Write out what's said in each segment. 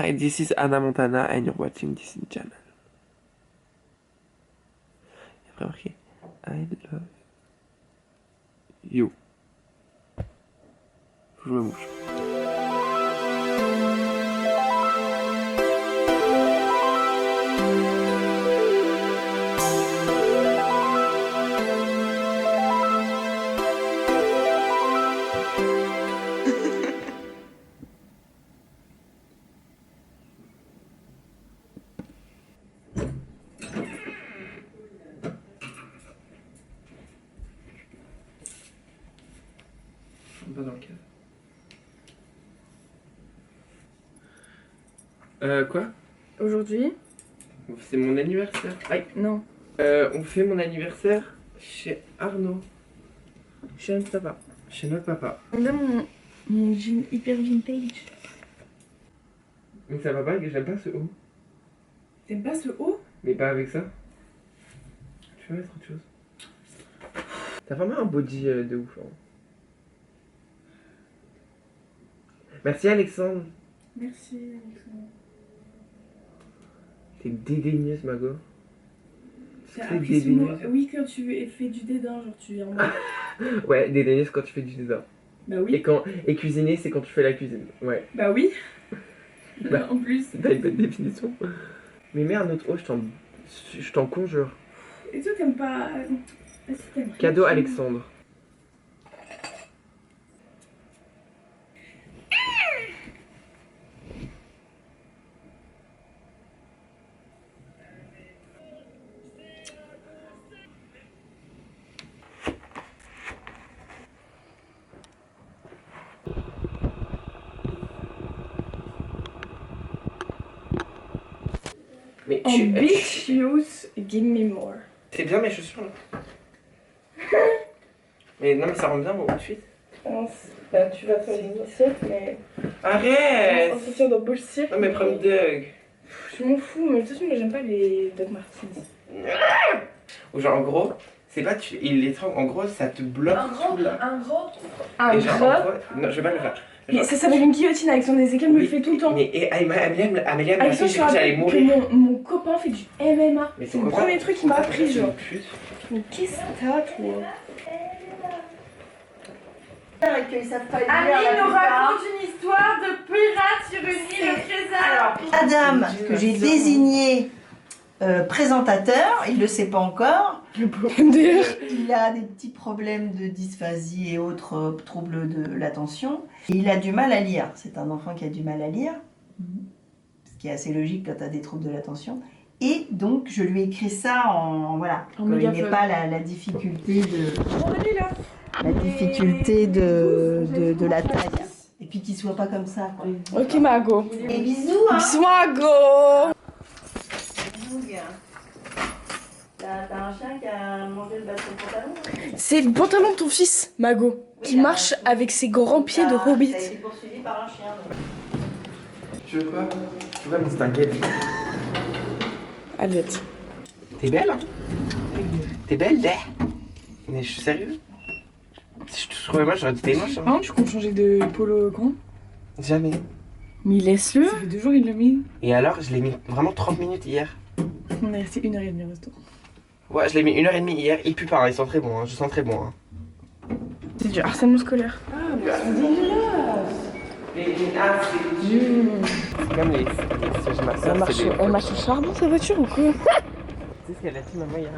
Hi, this is Anna Montana and you're watching Disney Channel. Et après marqué I love you. Je me mouche. Pas dans le cadre. Quoi? Aujourd'hui? C'est mon anniversaire. Aïe. Non. On fait mon anniversaire chez Arnaud. Chez notre papa. Chez notre papa. On a mon jean hyper vintage. Mais ça va pas, j'aime pas ce haut. T'aimes pas ce haut? Mais pas avec ça. Tu peux mettre autre chose. T'as vraiment un body de ouf. Hein. Merci Alexandre. Merci Alexandre. T'es dédaigneuse Mago. T'as appris ce mot? Oui, quand tu fais du dédain, genre tu viens en mode... Ouais, dédaigneuse quand tu fais du dédain. Bah oui. Et cuisiner, c'est quand tu fais la cuisine. Ouais. Bah oui. Bah, en plus. T'as une bonne définition. Mais merde, notre eau, je t'en conjure. Et toi, t'aimes pas... Ah, si, t'aimes rien. Cadeau Alexandre. Mais Ambitious, give me more. C'est bien mes chaussures là. Mais non mais ça rend bien mon outfit. Bah, tu vas faire une assiette, mais... Arrête. On se tient dans bullshit. Non mais prends Doug. Je m'en fous, mais de toute façon, moi j'aime pas les Doc Martens. Ou genre en gros, c'est pas il est trop... En gros ça te bloque tout là. Un Et genre, gros. en gros, non je vais pas le faire. Mais ça s'appelle une guillotine, Alexandre Ezekiel me le fait tout le temps. Mais et Amélia me l'a fait, Alexandre, j'ai je te cru que j'allais rappelle que mourir. mon copain fait du MMA. Mais C'est ton le copain, premier truc qu'il m'a appris, genre. Pute. Mais qu'est-ce que t'as, toi? Qu'ils savent pas lire Annie la nous plupart. raconte une histoire de pirate sur une île au trésor. Adam, que j'ai désigné présentateur, il ne le sait pas encore. Il a des petits problèmes de dysphasie et autres troubles de l'attention. Et il a du mal à lire. C'est un enfant qui a du mal à lire, ce qui est assez logique quand tu as des troubles de l'attention. Et donc, je lui ai écrit ça en... Voilà, En qu'il mégaphone. n'ait pas la difficulté de... On est là. La difficulté de la taille. Et puis qu'il soit pas comme ça, quoi. Ok, Mago. Et bisous, hein. Bisous, Mago. T'as un chien qui a mangé le bas de ton pantalon? C'est le pantalon de ton fils, Mago, qui marche avec ses grands pieds de hobbit. T'as été poursuivi par un chien. Donc. Tu veux quoi? Ouais mais c'est un guet. Alouette. T'es belle hein? T'es belle là? Mais je suis sérieux? Si je te trouvais moche, j'aurais dit t'es moche. Hein? Hein, tu comptes changer de polo quand? Jamais. Mais laisse-le. Ça fait 2 jours il l'a mis. Et alors, je l'ai mis vraiment 30 minutes hier. On est resté 1h30 au resto. Ouais, je l'ai mis 1h30 hier. Il pue pas, hein, ils sont très bons, hein. Je sens très bon. Hein. C'est du harcèlement scolaire. Ah, mais c'est dégueulasse. C'est comme les Elle marche au charbon sa voiture ou quoi? Tu sais ce qu'elle a dit maman hier?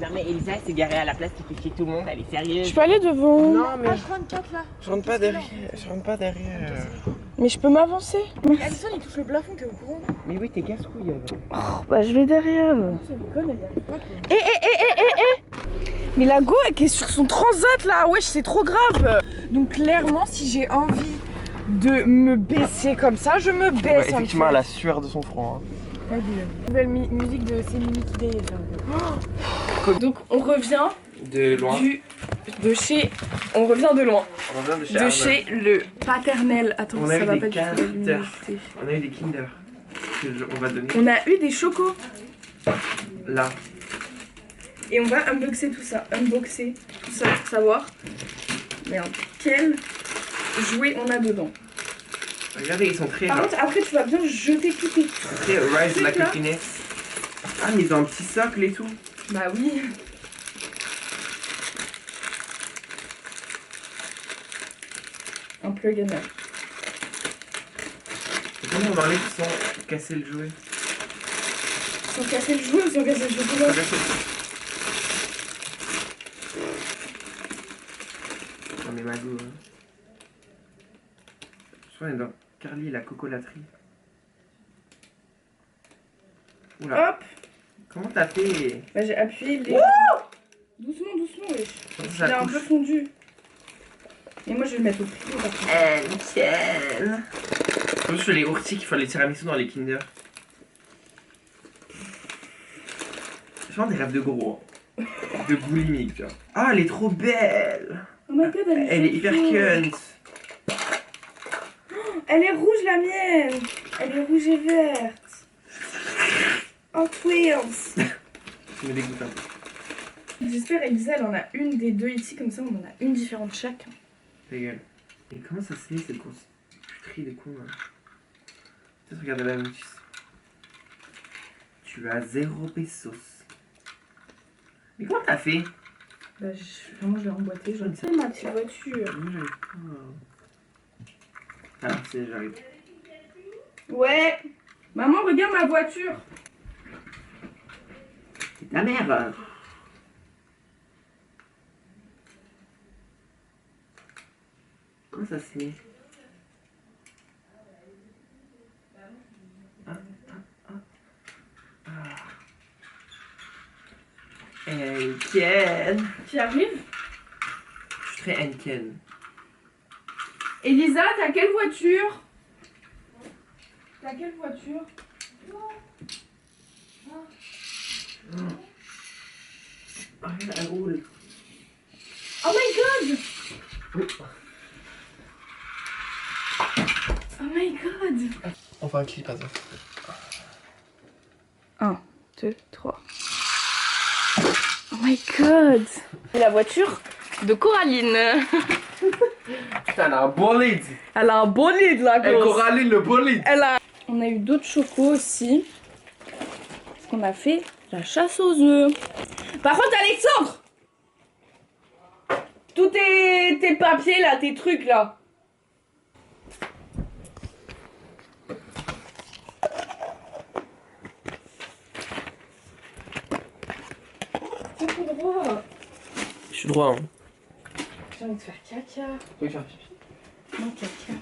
Non mais Elisa s'est garée à la place qui fait chier tout le monde, elle est sérieuse. Je peux aller devant? Non mais H24 là. je rentre pas derrière. Je rentre pas derrière. Mais je peux m'avancer. Alison il touche le plafond, t'es au courant? Mais oui t'es casse-couille. Oh bah je vais derrière. Ça déconne, elle y arrive pas quoi. Mais la go qui est sur son transat là, wesh c'est trop grave. Donc clairement si j'ai envie de me baisser comme ça, je me baisse. Ouais, effectivement la sueur de son front. Hein. Nouvelle musique de Céline Kidé. Donc on revient De loin. On revient de loin. On revient de chez De Arnaud. chez le paternel. Attends, On ça a eu va des pas du tout la Kinder. luminosité. On a eu des Kinder. On va donner. On a eu des chocos. Là. Et on va unboxer tout ça pour savoir merde, quel jouet on a dedans. Regardez, ils sont très... Par contre, après, tu vas bien jeter tous tes trucs. Très rise la là. copinesse. Ah, mais ils ont un petit socle et tout. Bah oui. Un plug and play. Comment on enlève sans casser le jouet? Sans casser le jouet ou sans casser le chocolat? Non mais Mago. Je crois qu'on est dans Carly et la cocolaterie. Oula. Hop. Comment t'as fait? Bah j'ai appuyé les... Doucement, doucement, wesh. Il est un peu fondu. Et moi je vais le mettre au frigo par contre. Nickel. Comme je fais les ourtiques, il faut les tiramisu dans les Kinder. Je des rêves de gros. De boulimique, tu vois. Ah, elle est trop belle. Oh my god, Elle est hyper cunt. Elle est rouge la mienne. Elle est rouge et verte. Oh Twills. Tu me dégoûtes un peu. J'espère Elisa elle en a une des deux ici, comme ça on en a une différente chaque. Ta gueule. Et comment ça se fait cette course? Je trie des cons là. Peut-être regarder la notice. Tu as 0 pesos. Mais comment t'as fait? Bah vraiment je l'ai emboîté, je sais ma petite voiture. Moi j'arrive pas. Ah c'est j'arrive. Ouais. Maman regarde ma voiture. C'est ta mère. Comment ça se fait? Enken. Tu arrives? Je suis très Enken. Elisa, t'as quelle voiture? T'as quelle voiture? Oh, elle roule. Oh my god! Oh my god! On fait un clip, attends. 1, 2, 3. Oh my god! La voiture de Coraline. Putain, elle a un bolide. Elle a un bolide la grosse. Coraline, le bolide. On a eu d'autres chocos aussi. Parce qu'on a fait la chasse aux œufs. Par contre, Alexandre! Tous tes papiers là, tes trucs là. C'est tout droit. Je suis droit, hein. J'ai envie de faire caca. Oui, faire pipi. Non, caca.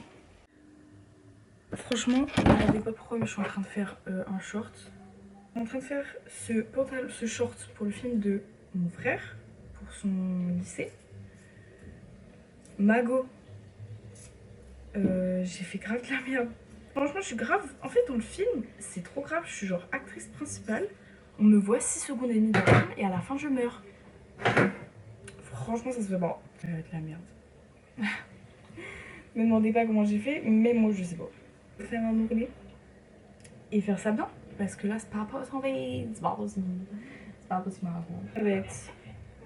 Franchement, je ne savais pas pourquoi, mais je suis en train de faire un short. Je suis en train de faire ce short pour le film de mon frère, pour son lycée. Mago. J'ai fait grave de la merde. Franchement, je suis grave. En fait, dans le film, c'est trop grave. Je suis genre actrice principale. On me voit 6 secondes et demie dans le film et à la fin, je meurs. Franchement, ça se fait pas. De la merde. Me demandez pas comment j'ai fait, mais moi, je sais pas. Faire un ourlet et faire ça bien. Parce que là, c'est pas possible. C'est pas possible. C'est pas possible. Ça va être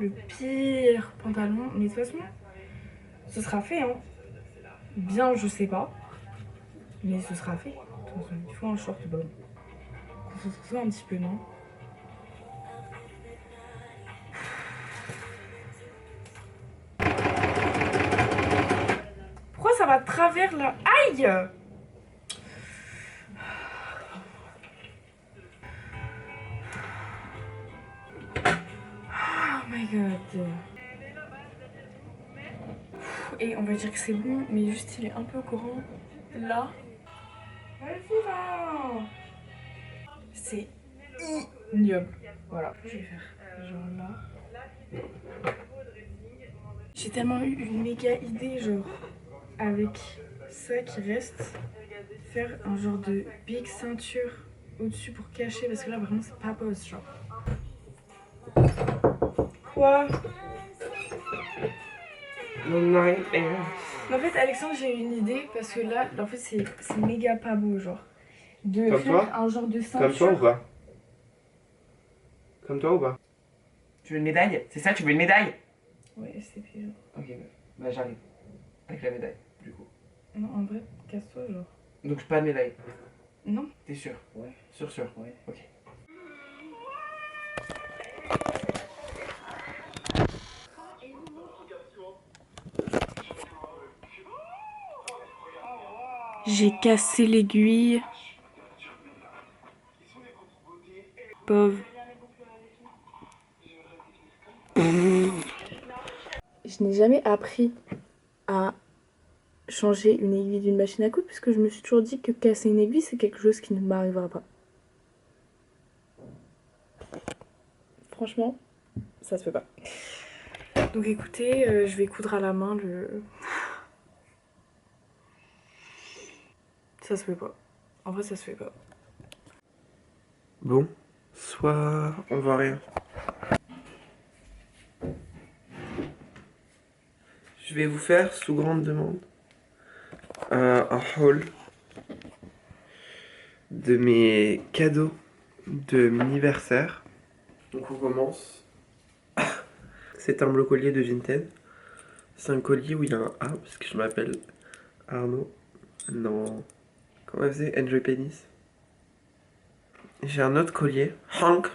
le pire pantalon. Mais de toute façon, ce sera fait, hein. Bien, je sais pas. Mais ce sera fait. De toute façon, il faut un short bon. Qu'on se retrouve un petit peu, non? Pourquoi ça va de travers là? Aïe! Oh my god. Et on va dire que c'est bon, mais juste il est un peu grand. Là. Vas-y là. C'est ignoble. Voilà. Je vais faire genre là. J'ai tellement eu une méga idée, genre, avec ça qui reste, faire un genre de big ceinture au-dessus pour cacher, parce que là vraiment c'est pas boss, genre. Quoi? Non. En fait, Alexandre, j'ai eu une idée parce que là, en fait, c'est méga pas beau, genre. De Comme faire toi un genre de ceinture. Comme toi ou pas? Comme toi ou pas? Tu veux une médaille? C'est ça, tu veux une médaille? Ouais, c'est pire. Ok, bah j'arrive. Avec la médaille, du coup. Non, en vrai, casse-toi, genre. Donc pas mes lives. Non. T'es sûr? Ouais. Sûr. Ouais. Ok. J'ai cassé l'aiguille. Pauvre. Je n'ai jamais appris à changer une aiguille d'une machine à coudre puisque je me suis toujours dit que casser une aiguille c'est quelque chose qui ne m'arrivera pas. Franchement, ça se fait pas. Donc écoutez, je vais coudre à la main le... Ça se fait pas. En vrai ça se fait pas. Bon, soit on voit rien. Je vais vous faire, sous grande demande, un haul de mes cadeaux de mon anniversaire. Donc on commence. C'est un bleu collier de Vinted. C'est un collier où il y a un A, parce que je m'appelle Arnaud. Non. Comment elle faisait? Enjoy Penis. J'ai un autre collier, Hank.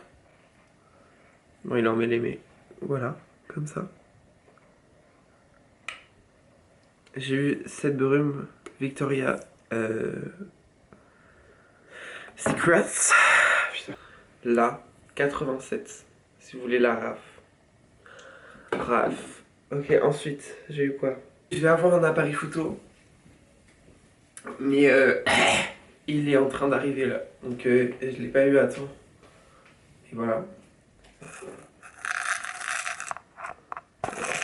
Bon, il en met les mais voilà, comme ça. J'ai eu cette brume Victoria Secrets. Putain. Là, 87. Si vous voulez la raf. Ok, ensuite, j'ai eu quoi? Je vais avoir un appareil photo. Mais il est en train d'arriver là. Donc je l'ai pas eu à temps. Et voilà.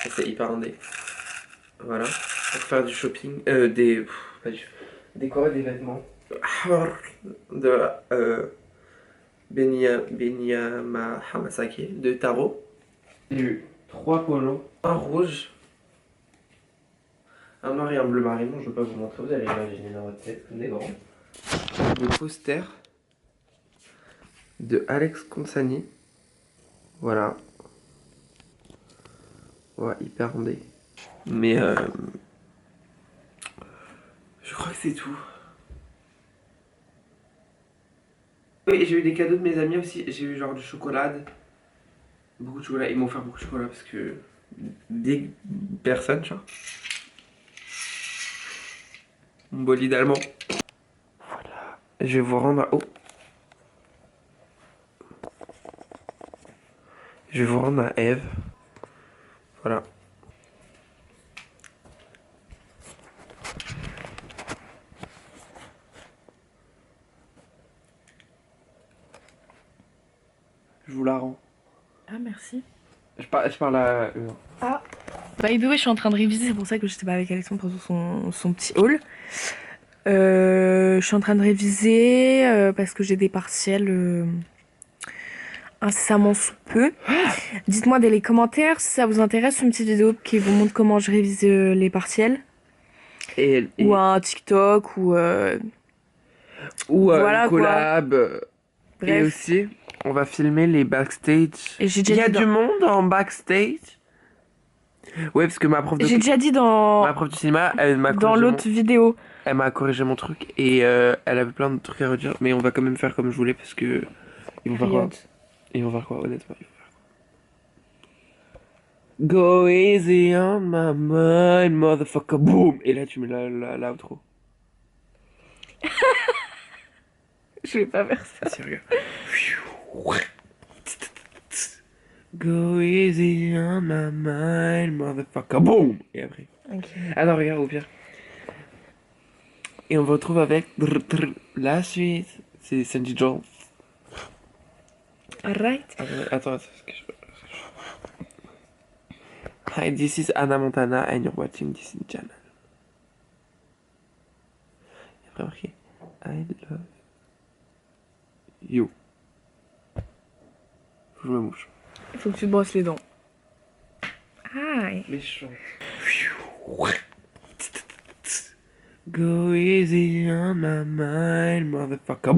C'est hyper indé. Voilà. Pour faire du shopping. Décorer des vêtements. De Benyama Hamasaki de Taro. J'ai eu 3 polos. Un rouge. Un noir et un bleu marine. Je ne vais pas vous montrer. Vous allez imaginer dans votre tête comme des grands. Des posters de Alex Consani. Voilà. Ouais, hyper rondé. Mais je crois que c'est tout. Oui, j'ai eu des cadeaux de mes amis aussi. J'ai eu genre du chocolat. Beaucoup de chocolat. Ils m'ont offert beaucoup de chocolat parce que des personnes, genre. Mon bolide allemand. Voilà. Je vais vous rendre à... Oh. Je vais vous rendre à Eve. Voilà. Je vous la rends. Ah merci. Je parle à eux. Ah. By the way, je suis en train de réviser, c'est pour ça que j'étais pas avec Alexandre pour son petit haul. Je suis en train de réviser parce que j'ai des partiels incessamment sous peu. Dites-moi dans les commentaires si ça vous intéresse une petite vidéo qui vous montre comment je révise les partiels. Ou un TikTok ou voilà, une collab. Bref. Et aussi, on va filmer les backstage. Et Il y a du monde en backstage. Ouais, parce que ma prof de cinéma, elle m'a dans l'autre vidéo. Elle m'a corrigé mon truc et elle avait plein de trucs à redire, mais on va quand même faire comme je voulais parce que ils vont faire quoi? Ils vont faire quoi, honnêtement? Ils vont faire quoi? Go easy on my mind, motherfucker, boom. Et là tu mets l'outro. Je vais pas faire ça. Si, regarde. Go easy on my mind, motherfucker, boom. Et après. Okay. Ah non, regarde au pire. Et on vous retrouve avec la suite. C'est Sandy Jones. Alright. Attends, Hi, this is Anna Montana and you're watching Disney Channel. Il y a vraiment marqué I love you. Je me mouche. Il faut que tu te brosses les dents. Hi. Méchant. Go easy on my mind, motherfucker.